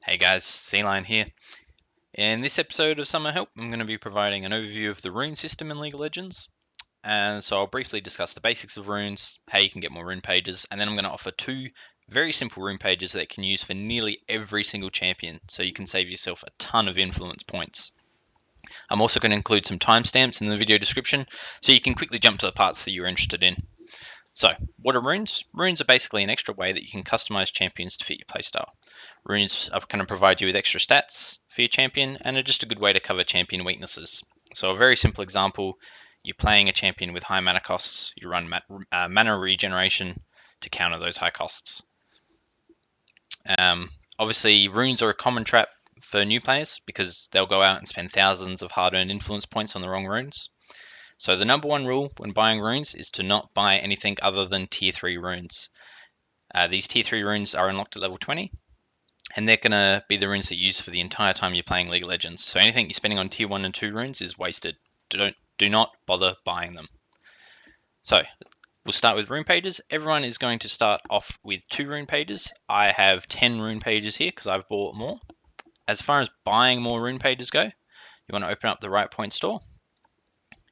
Hey guys, C-Line here. In this episode of Summer Help, I'm going to be providing an overview of the rune system in League of Legends. And so I'll briefly discuss the basics of runes, how you can get more rune pages, and then I'm going to offer two very simple rune pages that you can use for nearly every single champion, so you can save yourself a ton of influence points. I'm also going to include some timestamps in the video description, so you can quickly jump to the parts that you're interested in. So, what are runes? Runes are basically an extra way that you can customize champions to fit your playstyle. Runes are going to provide you with extra stats for your champion and are just a good way to cover champion weaknesses. So a very simple example, you're playing a champion with high mana costs, you run mana regeneration to counter those high costs. Obviously, runes are a common trap for new players because they'll go out and spend thousands of hard-earned influence points on the wrong runes. So the number one rule when buying runes is to not buy anything other than tier 3 runes. These tier 3 runes are unlocked at level 20, and they're going to be the runes that you use for the entire time you're playing League of Legends. So anything you're spending on tier 1 and 2 runes is wasted. Do not bother buying them. So we'll start with rune pages. Everyone is going to start off with 2 rune pages. I have 10 rune pages here because I've bought more. As far as buying more rune pages go, you want to open up the Right Point store,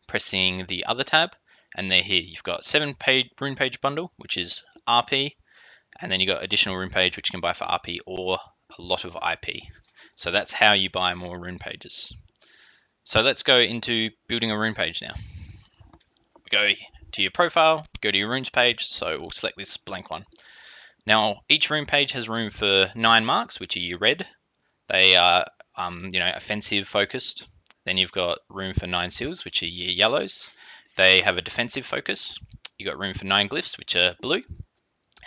pressing the other tab, and they're here. You've got 7 rune page bundle, which is RP, and then you got additional rune page, which you can buy for RP or a lot of IP. So that's how you buy more rune pages. So let's go into building a rune page now. Go to your profile, go to your runes page, so we'll select this blank one. Now each rune page has room for 9 marks, which are your red. They are offensive focused. Then you've got room for 9 seals, which are your yellows. They have a defensive focus. You've got room for 9 glyphs, which are blue,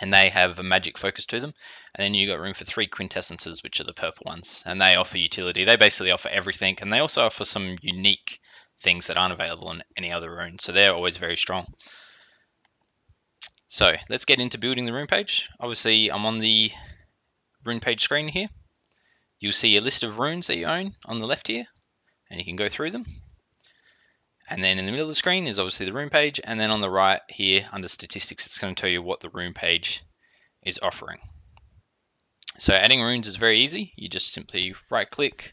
and they have a magic focus to them. And then you've got room for 3 quintessences, which are the purple ones, and they offer utility. They basically offer everything, and they also offer some unique things that aren't available in any other rune, so they're always very strong. So let's get into building the rune page. Obviously, I'm on the rune page screen here. You'll see a list of runes that you own on the left here, and you can go through them. And then in the middle of the screen is obviously the rune page, and then on the right here under statistics, it's going to tell you what the rune page is offering. So adding runes is very easy. You just simply right click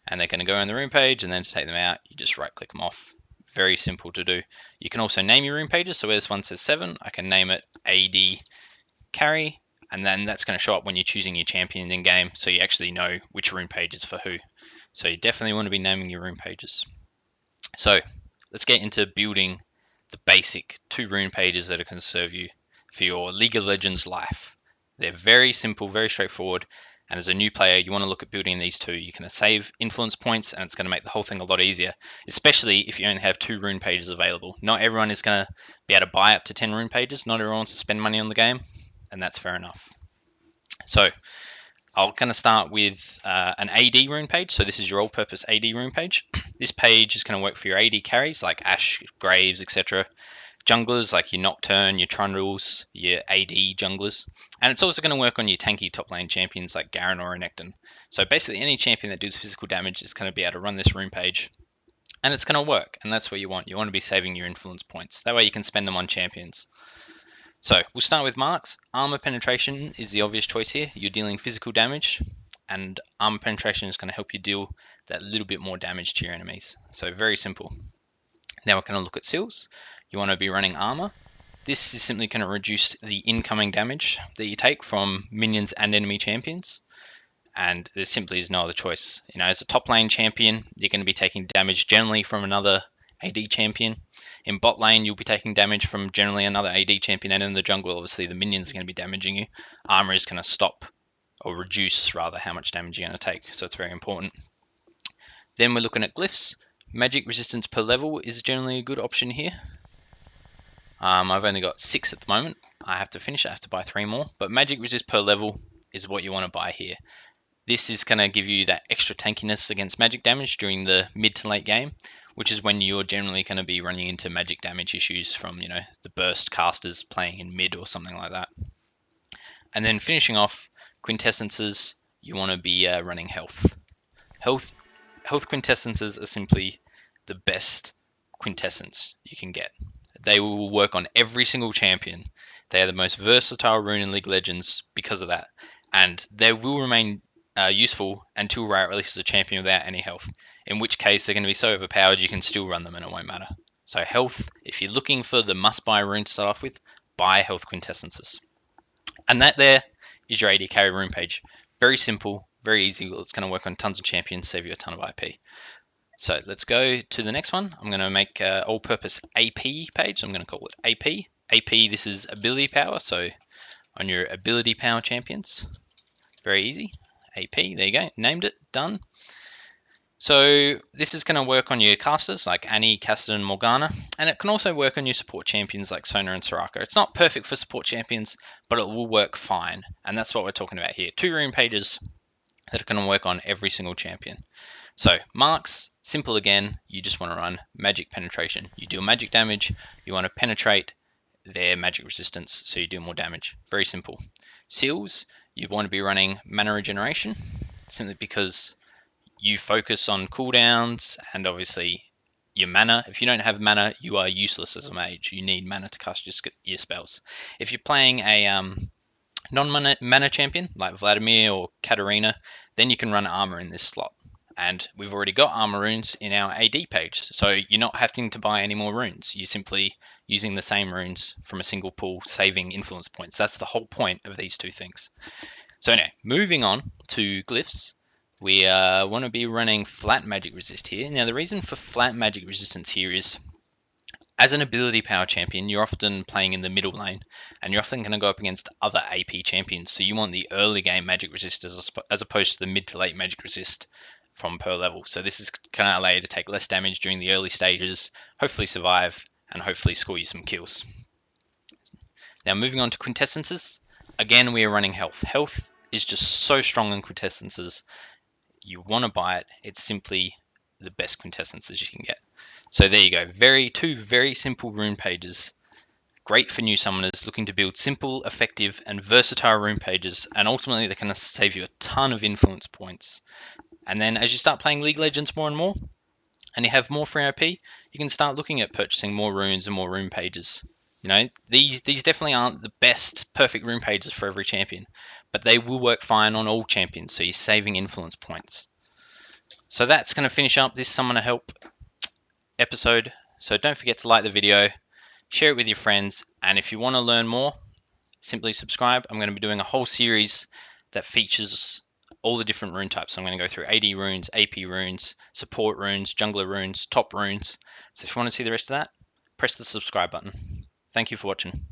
and they're going to go on the rune page, and then to take them out, you just right click them off. Very simple to do. You can also name your rune pages. So where this one says 7, I can name it AD carry, and then that's going to show up when you're choosing your champion in game, so you actually know which rune page is for who. So you definitely want to be naming your rune pages. So let's get into building the basic 2 rune pages that are going to serve you for your League of Legends life. They're very simple, very straightforward, and as a new player, you want to look at building these 2. You're going to save influence points, and it's going to make the whole thing a lot easier, especially if you only have 2 rune pages available. Not everyone is going to be able to buy up to 10 rune pages. Not everyone wants to spend money on the game, and that's fair enough. So I'm going to start with an AD rune page. So this is your all-purpose AD rune page. This page is going to work for your AD carries like Ashe, Graves, etc. Junglers like your Nocturne, your Trundles, your AD junglers. And it's also going to work on your tanky top lane champions like Garen or Renekton. So basically any champion that does physical damage is going to be able to run this rune page. And it's going to work, and that's what you want. You want to be saving your influence points. That way you can spend them on champions. So we'll start with marks. Armor penetration is the obvious choice here. You're dealing physical damage, and armor penetration is going to help you deal that little bit more damage to your enemies. So very simple. Now we're going to look at seals. You want to be running armor. This is simply going to reduce the incoming damage that you take from minions and enemy champions. And there simply is no other choice. As a top lane champion, you're going to be taking damage generally from another AD champion. In bot lane, you'll be taking damage from generally another AD champion, and in the jungle, obviously, the minions are going to be damaging you. Armor is going to stop, or reduce rather, how much damage you're going to take, so it's very important. Then we're looking at glyphs. Magic resistance per level is generally a good option here. I've only got 6 at the moment. I have to finish, I have to buy 3 more, but magic resist per level is what you want to buy here. This is going to give you that extra tankiness against magic damage during the mid to late game, which is when you're generally going to be running into magic damage issues from, the burst casters playing in mid or something like that. And then finishing off quintessences, you want to be running health. Health quintessences are simply the best quintessence you can get. They will work on every single champion. They are the most versatile rune in League of Legends because of that. And they will remain useful until Riot releases a champion without any health, in which case they're going to be so overpowered you can still run them and it won't matter. So health, if you're looking for the must-buy rune to start off with, buy health quintessences. And that there is your 80 carry rune page. Very simple, very easy. It's going to work on tons of champions, save you a ton of IP. So let's go to the next one. I'm going to make an all-purpose AP page. I'm going to call it AP. AP, this is ability power. So on your ability power champions, very easy. AP, there you go, named it, done. So this is going to work on your casters like Annie, Cassidy, and Morgana, and it can also work on your support champions like Sona and Soraka. It's not perfect for support champions, but it will work fine, and that's what we're talking about here. 2 rune pages that are going to work on every single champion. So marks, simple again, you just want to run magic penetration. You deal magic damage, you want to penetrate their magic resistance, so you do more damage. Very simple. Seals, you want to be running mana regeneration, simply because you focus on cooldowns and obviously your mana. If you don't have mana, you are useless as a mage. You need mana to cast your spells. If you're playing a non-mana champion like Vladimir or Katarina, then you can run armor in this slot. And we've already got armor runes in our AD page, so you're not having to buy any more runes. You're simply using the same runes from a single pool, saving influence points. That's the whole point of these 2 things. So anyway, moving on to glyphs. We want to be running flat magic resist here. Now the reason for flat magic resistance here is, as an ability power champion, you're often playing in the middle lane, and you're often going to go up against other AP champions, so you want the early game magic resist as opposed to the mid to late magic resist from per level. So this is going to allow you to take less damage during the early stages, hopefully survive, and hopefully score you some kills. Now moving on to quintessences, again we are running health. Health is just so strong in quintessences. You want to buy it. It's simply the best quintessences you can get. So there you go. 2 very simple rune pages. Great for new summoners looking to build simple, effective, and versatile rune pages, and ultimately they can save you a ton of influence points. And then as you start playing League Legends more and more, and you have more free IP, you can start looking at purchasing more runes and more rune pages. You know, these definitely aren't the best perfect rune pages for every champion, but they will work fine on all champions, so you're saving influence points. So that's going to finish up this Summoner Help episode. So don't forget to like the video, share it with your friends, and if you want to learn more, simply subscribe. I'm going to be doing a whole series that features all the different rune types. I'm going to go through AD runes, AP runes, support runes, jungler runes, top runes. So if you want to see the rest of that, press the subscribe button. Thank you for watching.